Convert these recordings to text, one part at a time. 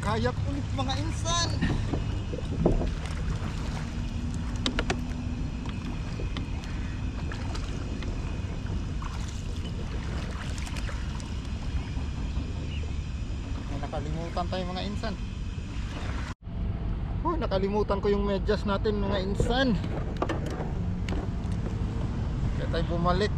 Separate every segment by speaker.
Speaker 1: Kayak ulit mga insan. May nakalimutan tayo mga insan. Oh, nakalimutan ko yung medyas natin mga insan. Kaya tayo bumalik.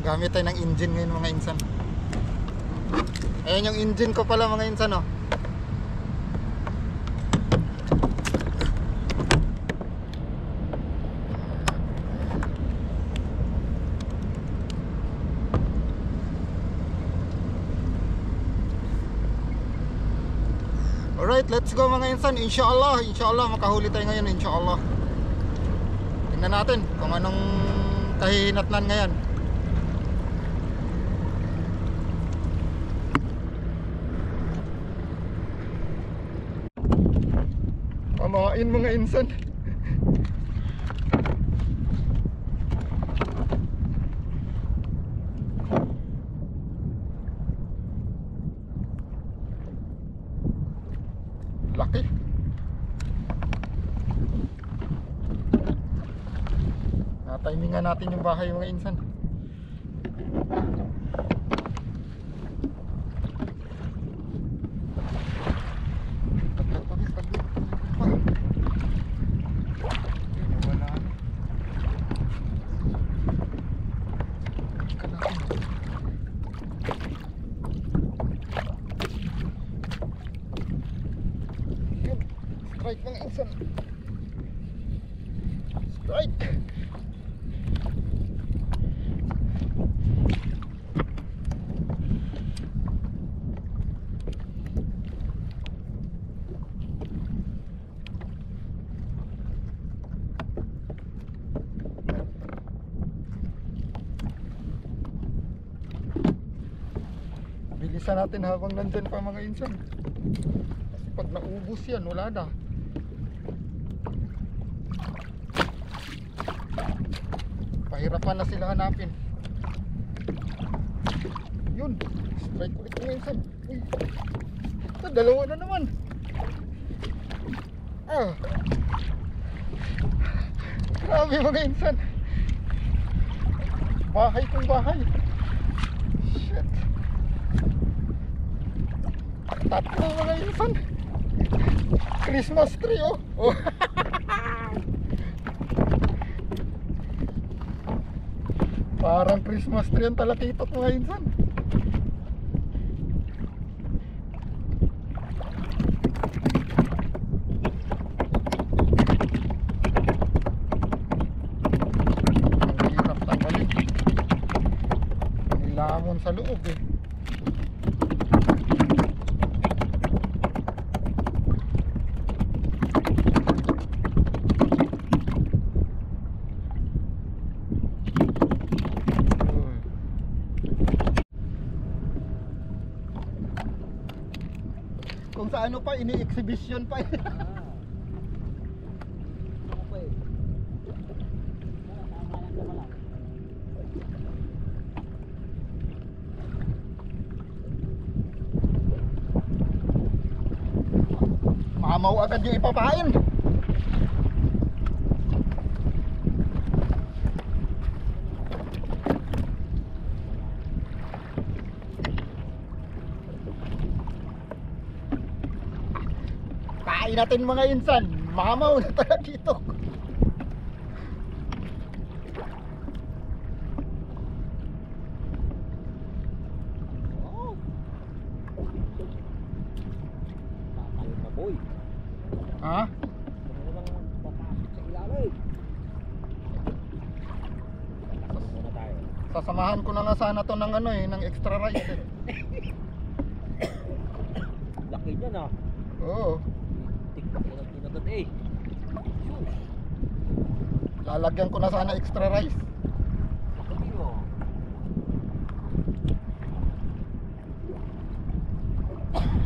Speaker 1: Gamit tayo ng engine ngayon mga insan. Ayan yung engine ko pala mga insan, oh. Alright, let's go mga insan. Inshallah, inshallah makahuli tayo ngayon, inshallah. Tingnan natin kung anong kahihinatnan ngayon. Pamain mga insan. Laki. Natimingan natin yung bahay mga insan. Strike mga insan. Strike. Bilisan natin habang nandyan pa mga insan. Kasi pag naubos yan, wala na. Pahirapan na sila hanapin. Yun, strike ulit mga insan. Uy, ito, dalawa na naman. Grabe mga insan. Bahay kong bahay. Shit. Tatlo mga insan. Christmas tree, oh. Parang Christmas tree ang talakitot mga insan. Ang hirap tanggalin. Nilamon sa loob eh. Kung sa ano pa, ini-exhibition pa. Mamaw agad yung ipapain. Kain natin mga insan. Mamaw na talaga dito. Ha? Sasamahan ko na nga sana to ng ano ng extra rice eh.
Speaker 2: Laki niya na.
Speaker 1: Oo.
Speaker 2: TikTok na kinagat eh.
Speaker 1: Lalagyan ko na sana extra rice.
Speaker 2: Laki oh.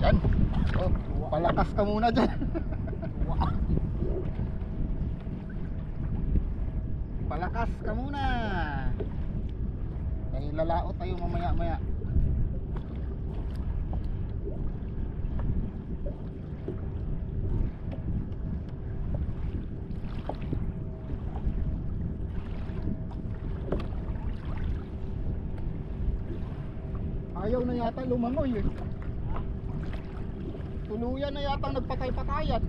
Speaker 1: Yan. Oh, palakas ka muna dyan. Palakas ka muna. Dahil lalaot tayo mamaya-maya. Ayaw na yata lumangoy eh. Tuluyan na yata nagpatay-patayan.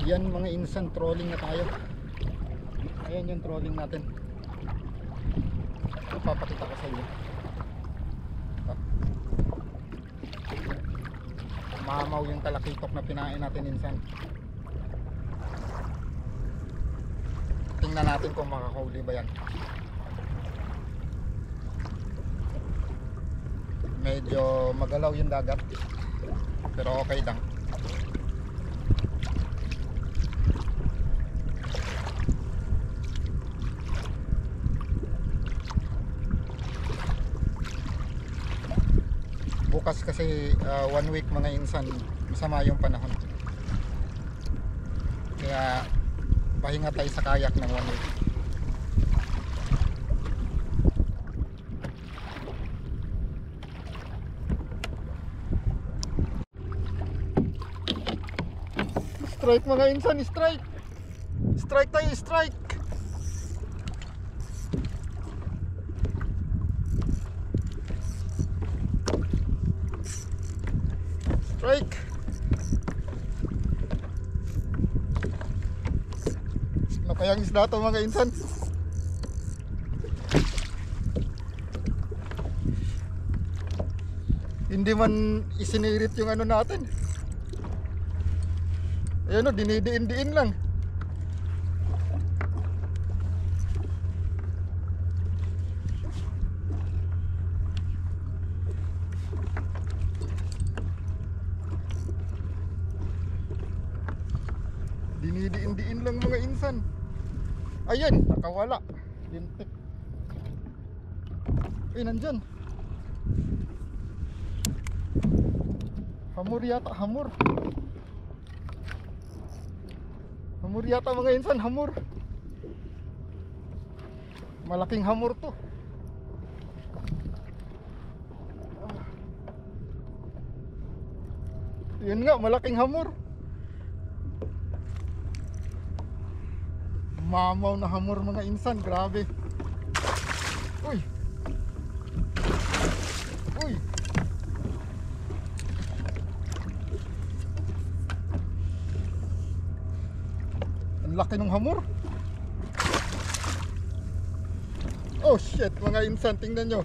Speaker 1: Yan mga insan, trolling na tayo. Ayan yung trolling natin. Papakita ko sa inyo. Mamaw yung talakitok na pinain natin insan. Tingnan natin kung makakahuli ba yan. Medyo magalaw yung dagat, pero okay lang. Bukas kasi 1 week mga insan, masama yung panahon. Kaya pahinga tayo sa kayak ng 1 week. Strike mga insan, strike. Strike tayo, strike. Strike. Ano kayang isda to mga insan? Hindi man isinirit yung ano natin. Ayan o, dinidiin-diin lang. Dinidiin-diin lang mga insan. Ayan, nakawala. Lintik. Ay, nandyan. Hamur yata, hamur. Hamur yata mga insan, hamur. Malaking hamur to. Yun nga, malaking hamur. Mamaw na hamur mga insan, grabe. Uy. Uy. Ang laki ng hamur. Oh shit mga insan, tingnan nyo.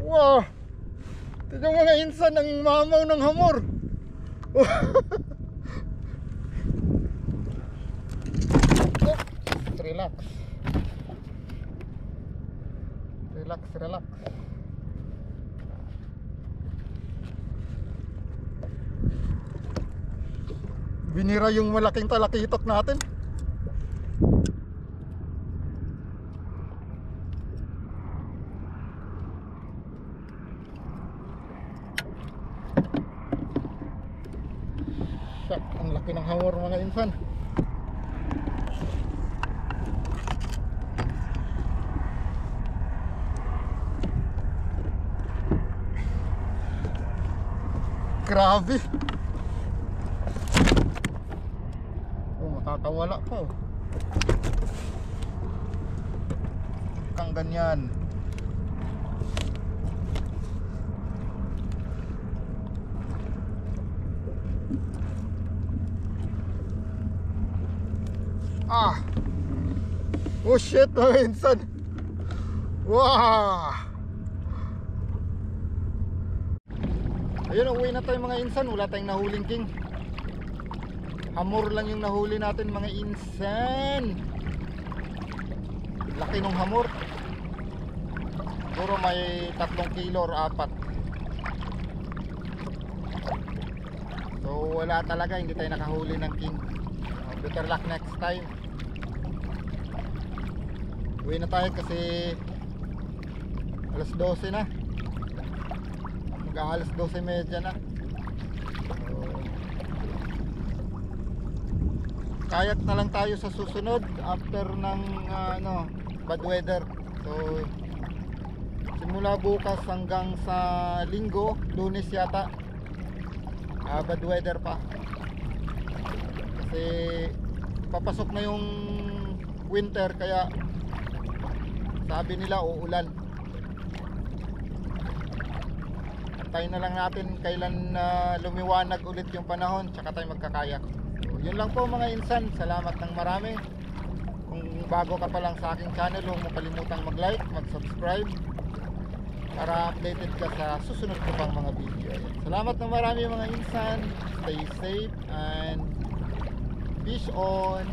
Speaker 1: Wow. Tingnan mga insan, ang mamaw ng hamor. Oh, relax. Relax, relax. Binira yung malaking talakitok natin. Ang laki ng hamor mga insan. Grabe. Oh, matatawala pa oh. Kang ganyan. Ah. Oh shit mga insan. Wow. Ayun, uwi na tayo mga insan. Wala tayong nahuling king. Hamor lang yung nahuli natin mga insan. Laki ng hamor. Siguro may 3 kilo or 4. So wala talaga, hindi tayo nakahuli ng king. Better luck next time. Uwi na tayo kasi alas 12 na. Mag-aalas 12:30 na. So, kayak na lang tayo sa susunod after ng bad weather. So simula bukas hanggang sa Linggo, Lunes yata, bad weather pa. Kasi papasok na yung winter, kaya sabi nila uulan. Antayin na lang natin kailan lumiwanag ulit yung panahon, tsaka tayo magkakayak. So, yun lang po mga insan, salamat ng marami. Kung bago ka pa lang sa aking channel, huwag mo kalimutang mag-like, mag-subscribe para updated ka sa susunod ko pang mga video. Ayan. Salamat ng marami mga insan. Stay safe and fish on.